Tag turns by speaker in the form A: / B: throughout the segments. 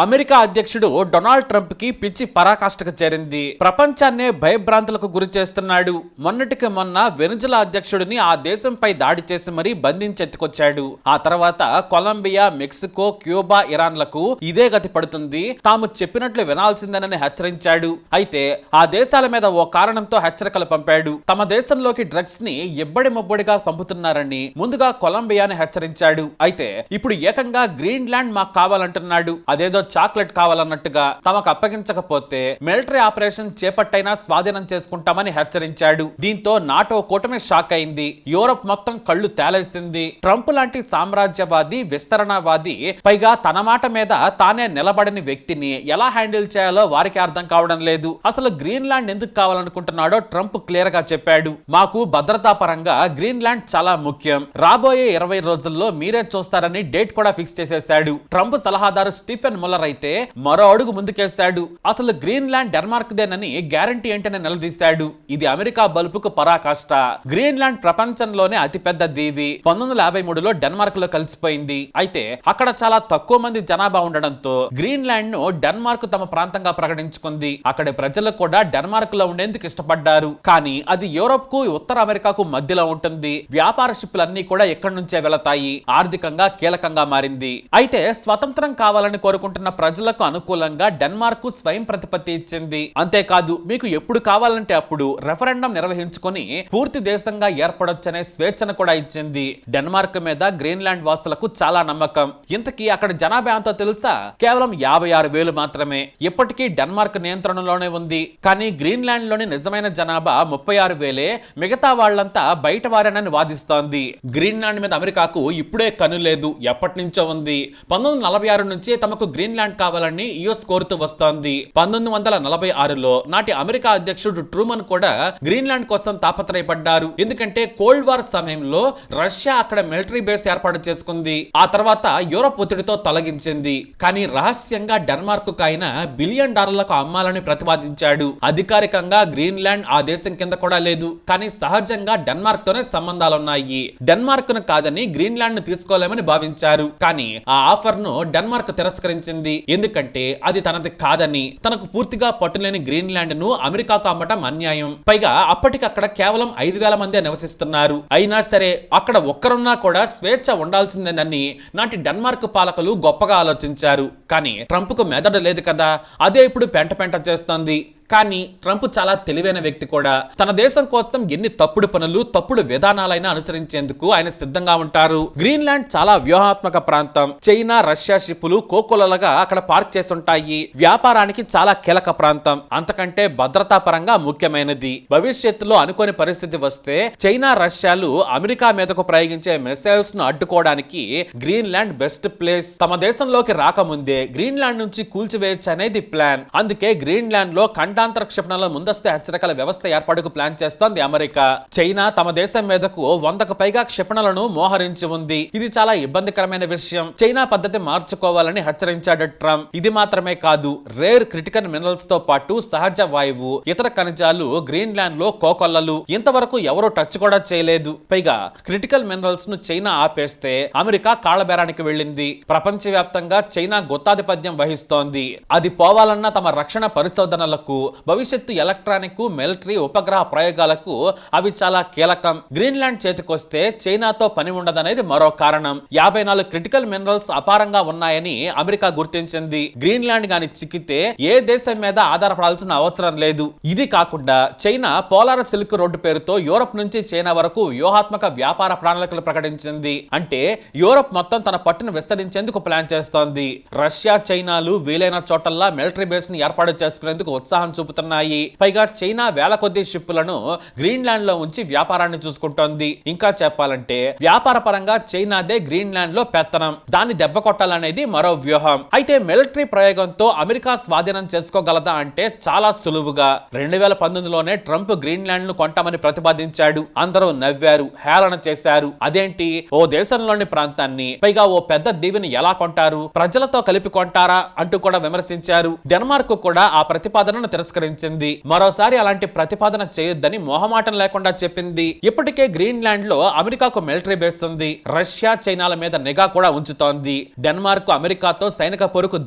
A: America అధ్యక్షుడు Donald Trump కి పిచ్చి పరాకాష్ఠకు చేరింది. ప్రపంచాన్నే భయభ్రాంతులకు గురి చేస్తున్నాడు. మొన్నటికి మొన్న వెనుజులా అధ్యక్షుడిని ఆ దేశంపై దాడి చేసి మరీ బంధించెత్తుకొచ్చాడు. ఆ తర్వాత కొలంబియా, మెక్సికో, క్యూబా, ఇరాన్లకు ఇదే గతి పడుతుంది. తాము చెప్పినట్లు వినాల్సిందేనని హెచ్చరించాడు. అయితే ఆ దేశాల మీద ఓ కారణంతో హెచ్చరికలు పంపాడు. తమ దేశంలోకి డ్రగ్స్ ని ఎబ్బడి మొబ్బడిగా పంపుతున్నారని ముందుగా కొలంబియాని హెచ్చరించాడు. అయితే ఇప్పుడు ఏకంగా గ్రీన్లాండ్ మాకు కావాలంటున్నాడు. అదేదో చాక్లెట్ కావాలన్నట్టుగా తమకు అప్పగించకపోతే మిలిటరీ ఆపరేషన్ చేపట్టైనా స్వాధీనం చేసుకుంటామని హెచ్చరించాడు. దీంతో నాటో కూటమి షాక్ అయింది. యూరప్ మొత్తం కళ్ళు తేలేసింది. ట్రంప్ లాంటి సామ్రాజ్యవాది, విస్తరణవాది, పైగా తన మాట మీద తానే నిలబడని వ్యక్తిని ఎలా హ్యాండిల్ చేయాలో వారికి అర్థం కావడం లేదు. అసలు గ్రీన్లాండ్ ఎందుకు కావాలనుకుంటున్నాడో ట్రంప్ క్లియర్ గా చెప్పాడు. మాకు భద్రతా పరంగా గ్రీన్లాండ్ చాలా ముఖ్యం. రాబోయే 20 రోజుల్లో మీరే చూస్తారని డేట్ కూడా ఫిక్స్ చేసేశాడు. ట్రంప్ సలహాదారు స్టీఫెన్ ముల్లర్ అయితే మరో అడుగు ముందుకేశాడు. అసలు గ్రీన్లాండ్ డెన్మార్క్ దేనని గ్యారంటీ ఏంటని నిలదీశాడు. ఇది అమెరికా బలుపుకు పరాకాష్ట. గ్రీన్లాండ్ ప్రపంచంలోనే అతిపెద్ద దీవి. 1953లో డెన్మార్క్ లో కలిసిపోయింది. అయితే అక్కడ చాలా తక్కువ మంది జనాభా ఉండడంతో గ్రీన్లాండ్ ను డెన్మార్క్ తమ ప్రాంతంగా ప్రకటించుకుంది. అక్కడి ప్రజలు కూడా డెన్మార్క్ లో ఉండేందుకు ఇష్టపడ్డారు. కానీ అది యూరోప్ కు, ఉత్తర అమెరికాకు మధ్యలో ఉంటుంది. వ్యాపార షిప్పులన్నీ కూడా ఎక్కడి నుంచే వెళతాయి. ఆర్థికంగా కీలకంగా మారింది. అయితే స్వతంత్రం కావాలని కోరుకుంటున్న ప్రజలకు అనుకూలంగా డెన్మార్క్ స్వయం ప్రతిపత్తి ఇచ్చింది. అంతేకాదు మీకు ఎప్పుడు కావాలంటే అప్పుడు రెఫరెండం నిర్వహించుకొని పూర్తి దేశంగా ఏర్పడొచ్చనే స్వేచ్ఛను కూడా ఇచ్చింది. డెన్మార్క్ మీద గ్రీన్లాండ్ వాసులకు చాలా నమ్మకం. ఇంతకీ అక్కడ జనాభా ఎంతో తెలుసా? కేవలం 56,000 మాత్రమే. ఇప్పటికీ డెన్మార్క్ నియంత్రణలోనే ఉంది. కానీ గ్రీన్లాండ్ లోని నిజమైన జనాభా 36,000. మిగతా వాళ్లంతా బయట వారేనని వాదిస్తోంది. గ్రీన్లాండ్ మీద అమెరికాకు ఇప్పుడే కను లేదు, ఎప్పటి నుంచో ఉంది. 1946 నుంచి తమకు గ్రీన్లాండ్ కావాలని యుఎస్ కోరుతూ వస్తోంది. 1946లో నాటి అమెరికా అధ్యక్షుడు ట్రూమన్ కూడా గ్రీన్లాండ్ కోసం తాపత్రయపడ్డారు. ఎందుకంటే కోల్డ్ వార్ సమయంలో రష్యా అక్కడ మిలిటరీ బేస్ ఏర్పాటు చేసుకుంది. ఆ తర్వాత యూరోప్ ఒత్తిడితో తొలగించింది. కానీ రహస్యంగా డెన్మార్క్ ఆయన $1 బిలియన్ అమ్మాలని ప్రతిపాదించాడు. అధికారికంగా గ్రీన్లాండ్ ఆ దేశం కింద కూడా లేదు. కానీ సహజంగా డెన్మార్క్ తోనే సంబంధాలున్నాయి. డెన్మార్క్ ను కాదని గ్రీన్లాండ్ ను తీసుకోలేమని భావించారు. కానీ ఆ ఆఫర్ ను డెన్మార్క్ తిరస్కరించింది. ఎందుకంటే అది తనది కాదని, తనకు పూర్తిగా పట్టులేని గ్రీన్లాండ్ ను అమెరికాకు అమ్మటం అన్యాయం. పైగా అప్పటికక్కడ కేవలం 5,000 మందే నివసిస్తున్నారు. అయినా సరే అక్కడ ఒక్కరున్నా కూడా స్వేచ్ఛ ఉండాల్సిందేనని నాటి డెన్మార్క్ పాలకులు గొప్పగా ఆలోచించారు. కానీ ట్రంప్ కు మెదడు లేదు కదా, అదే ఇప్పుడు పెంట చేస్తోంది. కానీ ట్రంప్ చాలా తెలివైన వ్యక్తి కూడా. తన దేశం కోసం ఎన్ని తప్పుడు పనులు, తప్పుడు విధానాలైనా అనుసరించేందుకు ఆయన సిద్ధంగా ఉంటారు. గ్రీన్లాండ్ చాలా వ్యూహాత్మక ప్రాంతం. చైనా, రష్యా షిప్పులు కోకొలలుగా అక్కడ పార్క్ చేసి ఉంటాయి. వ్యాపారానికి చాలా కీలక ప్రాంతం. అంతకంటే భద్రతా పరంగా ముఖ్యమైనది. భవిష్యత్తులో అనుకోని పరిస్థితి వస్తే చైనా, రష్యాలు అమెరికా మీదకు ప్రయోగించే మిసైల్స్ ను అడ్డుకోవడానికి గ్రీన్లాండ్ బెస్ట్ ప్లేస్. తమ దేశంలోకి రాకముందే గ్రీన్లాండ్ నుంచి కూల్చివేయచ్చు అనేది ప్లాన్. అందుకే గ్రీన్లాండ్ లో ఖండాంతర క్షిపణుల ముందస్తు హెచ్చరికల వ్యవస్థ ఏర్పాటుకు ప్లాన్ చేస్తోంది అమెరికా. చైనా తమ దేశం మీదకు 100కు పైగా క్షిపణులను మోహరించి ఉంది. ఇది చాలా ఇబ్బందికరమైన విషయం. చైనా పద్ధతి మార్చుకోవాలని హెచ్చరించాడు ట్రంప్. ఇది మాత్రమే కాదు, రేర్ క్రిటికల్ మినరల్స్ తో పాటు సహజ వాయువు, ఇతర ఖనిజాలు గ్రీన్లాండ్ లో కోకొల్లలు. ఇంతవరకు ఎవరూ టచ్ కూడా చేయలేదు. పైగా క్రిటికల్ మినరల్స్ ను చైనా ఆపేస్తే అమెరికా కాళ్లబేరానికి వెళ్ళింది. ప్రపంచవ్యాప్తంగా చైనా గుత్తాధిపత్యం వహిస్తోంది. అది పోవాలన్న తమ రక్షణ పరిశోధనలకు, భవిష్యత్తు ఎలక్ట్రానిక్, మిలిటరీ, ఉపగ్రహ ప్రయోగాలకు అవి చాలా కీలకం. గ్రీన్లాండ్ చేతికొస్తే చైనాతో పని ఉండదనేది మరో కారణం. 54 క్రిటికల్ మినరల్స్ అపారంగా ఉన్నాయని అమెరికా గుర్తించింది. గ్రీన్లాండ్ గాని చిక్కితే ఏ దేశం మీద ఆధారపడాల్సిన అవసరం లేదు. ఇది కాకుండా చైనా పోలార్ సిల్క్ రోడ్డు పేరుతో యూరప్ నుంచి చైనా వరకు వ్యూహాత్మక వ్యాపార ప్రణాళికలు ప్రకటించింది. అంటే యూరప్ మొత్తం తన పట్టును విస్తరించేందుకు ప్లాన్ చేస్తోంది. రష్యా, చైనాలు వీలైన చోటల్లా మిలిటరీ బేస్ ని ఏర్పాటు చేసుకునేందుకు ఉత్సాహం చూపుతున్నాయి. పైగా చైనా వేల కొద్ది షిప్పులను గ్రీన్లాండ్ లో ఉంచి వ్యాపారాన్ని చూసుకుంటోంది. ఇంకా చెప్పాలంటే వ్యాపార పరంగా చైనాదే గ్రీన్లాండ్ లో పెత్తనం. దాన్ని దెబ్బ కొట్టాలనేది మరో వ్యూహం. అయితే మిలిటరీ ప్రయోగంతో అమెరికా స్వాధీనం చేసుకోగలదా అంటే చాలా సులువుగా. 2019లోనే ట్రంప్ గ్రీన్లాండ్ ను కొంటామని ప్రతిపాదించాడు. అందరూ నవ్వారు, హేళన చేశారు. అదేంటి, ఓ దేశంలోని ప్రాంతాన్ని, పైగా ఓ పెద్ద దీవిని ఎలా కొంటారు, ప్రజలతో కలిపి కొంటారా అంటూ కూడా విమర్శించారు. డెన్మార్క్ కూడా ఆ ప్రతిపాదనను తిరస్కరించారు. తిరస్కరించింది. మరోసారి అలాంటి ప్రతిపాదన చేయొద్దని మొహమాటం లేకుండా చెప్పింది. ఇప్పటికే గ్రీన్లాండ్ లో అమెరికాకు మిలిటరీ బేస్ ఉంది. రష్యా, చైనాల మీద నిఘా కూడా ఉంచుతోంది. డెన్మార్క్ అమెరికాతో సైనిక పొరుకు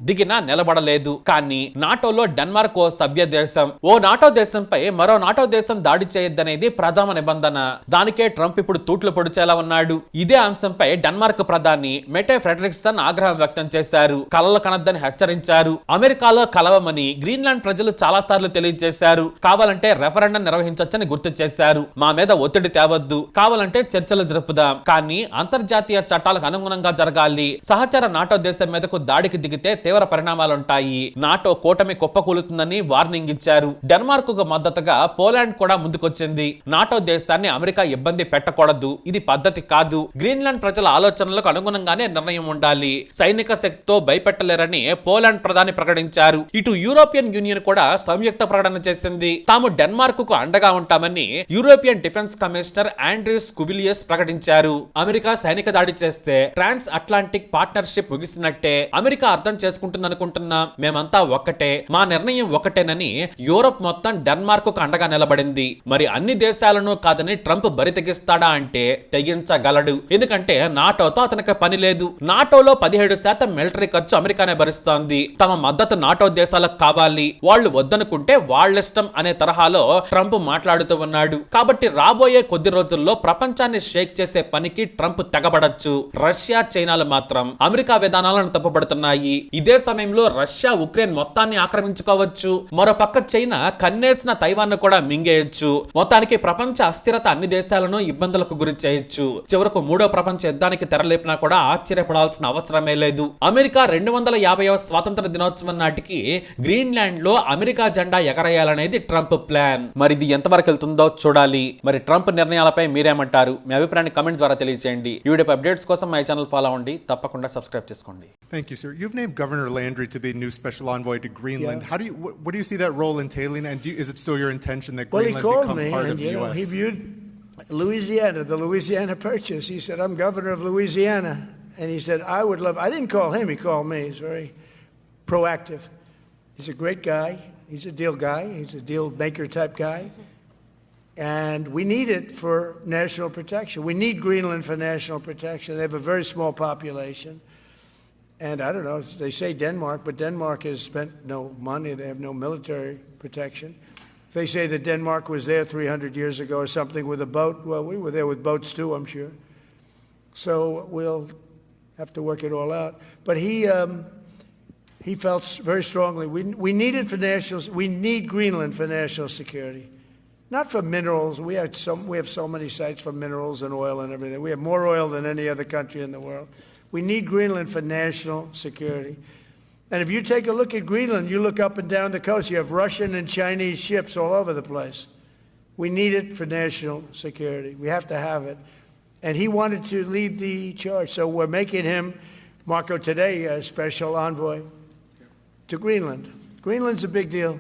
A: దిగినా నిలబడలేదు. కానీ నాటోలో డెన్మార్క్ ఓ సభ్య దేశం. ఓ నాటో దేశంపై మరో నాటో దేశం దాడి చేయొద్దనేది ప్రథమ నిబంధన. దానికే ట్రంప్ ఇప్పుడు తూట్లు పొడిచేలా ఉన్నాడు. ఇదే అంశంపై డెన్మార్క్ ప్రధాని మెటే ఫ్రెడరిక్సన్ ఆగ్రహం వ్యక్తం చేశారు. కలలు కనద్దని హెచ్చరించారు. అమెరికాలో కలవమని గ్రీన్లాండ్ ప్రజలు చాలా సార్లు తెలియజేశారు. కావాలంటే రెఫరెండం నిర్వహించొచ్చని గుర్తు చేశారు. మా మీద ఒత్తిడి తేవద్దు, కావాలంటే చర్చలు జరుపుదాం, కానీ అంతర్జాతీయ చట్టాలకు అనుగుణంగా జరగాలి. సహచర నాటో దేశం మీదకు దాడికి దిగితే తీవ్ర పరిణామాలుంటాయి. నాటో కూటమి కుప్పకూలుతుందని వార్నింగ్ ఇచ్చారు. డెన్మార్క్ కు మద్దతుగా పోలాండ్ కూడా ముందుకొచ్చింది. నాటో దేశాన్ని అమెరికా ఇబ్బంది పెట్టకూడదు, ఇది పద్ధతి కాదు. గ్రీన్లాండ్ ప్రజల ఆలోచనలకు అనుగుణంగానే నిర్ణయం ఉండాలి. సైనిక శక్తితో భయపెట్టలేరని పోలాండ్ ప్రధాని ప్రకటించారు. ఇటు యూరోపియన్ యూనియన్ కూడా సంయుక్త ప్రకటన చేసింది. తాము డెన్మార్క్ కు అండగా ఉంటామని యూరోపియన్ డిఫెన్స్ కమిషనర్ ఆండ్రీస్ కుబిలియస్ ప్రకటించారు. అమెరికా సైనిక దాడి చేస్తే ట్రాన్స్ అట్లాంటిక్ పార్ట్నర్షిప్ ముగిసినట్టే. అమెరికా అర్థం చేసుకుంటుందనుకుంటున్నాం. మేమంతా ఒక్కటే, మా నిర్ణయం ఒకటేనని యూరోప్ మొత్తం డెన్మార్క్ కు అండగా నిలబడింది. మరి అన్ని దేశాలను కాదని ట్రంప్ బరి తెగిస్తాడా అంటే తెగించగలడు. ఎందుకంటే నాటోతో అతనికి పని లేదు. నాటోలో 17% మిలిటరీ ఖర్చు అమెరికానే భరిస్తోంది. తమ మద్దతు నాటో దేశాలకు కావాలి, వాళ్ళు వద్దనుకుంటే వాళ్ళిష్టం అనే తరహాలో ట్రంప్ మాట్లాడుతూ ఉన్నాడు. కాబట్టి రాబోయే కొద్ది రోజుల్లో ప్రపంచాన్ని షేక్ చేసే పనికి ట్రంప్ తెగబడచ్చు. రష్యా, చైనాలు మాత్రం అమెరికా విధానాలను తప్పుపడుతున్నాయి. ఇదే సమయంలో రష్యా ఉక్రెయిన్ మొత్తాన్ని ఆక్రమించుకోవచ్చు. మరోపక్క చైనా కన్నేసిన తైవాన్ ను కూడా మింగేయచ్చు. మొత్తానికి ప్రపంచ అస్థిరత అన్ని దేశాలను ఇబ్బందులకు గురి చేయొచ్చు. చివరకు మూడో ప్రపంచ యుద్ధానికి తెరలేపినా కూడా ఆశ్చర్యపడాల్సిన అవసరమే లేదు. అమెరికా 250వ స్వాతంత్ర దినోత్సవం నాటికి గ్రీన్లాండ్ లో అమెరికా జెండా ఎగరేయాలనేది ట్రంప్ ప్లాన్. మరి ఇది ఎంతవరకు వెళ్తుందో చూడాలి. మరి ట్రంప్ నిర్ణయాలపై మీరేమంటారు? మీ అభిప్రాయాన్ని కామెంట్ ద్వారా తెలియజేయండి. ఈ వీడియో అప్డేట్స్ కోసం మా ఛానల్ ఫాలో అవ్వండి. తప్పకుండా సబ్స్క్రైబ్ చేసుకోండి.
B: Thank you, sir. You've named Governor Landry to be new special envoy to Greenland. Yeah. What do you see that role entailing, and is it still your intention that Greenland become part of the U.S.?
C: He viewed Louisiana, the Louisiana Purchase. He said, "I'm governor of Louisiana," and he said, "I would love." I didn't call him; he called me. He's very proactive. He's a great guy. He's a deal guy. He's a deal maker type guy. And we need it for national protection. We need Greenland for national protection. They have a very small population. And I don't know, they say Denmark, but Denmark has spent no money. They have no military protection. If they say that Denmark was there 300 years ago or something with a boat, well, we were there with boats too, I'm sure. So we'll have to work it all out. But he felt very strongly, we need it for we need Greenland for national security. Not for minerals. We have so many sites for minerals and oil and everything. We have more oil than any other country in the world. We need Greenland for national security. And if you take a look at Greenland, you look up and down the coast, you have Russian and Chinese ships all over the place. We need it for national security. We have to have it. And he wanted to lead the charge. So we're making him, Marco, today, a special envoy to Greenland. Greenland's a big deal.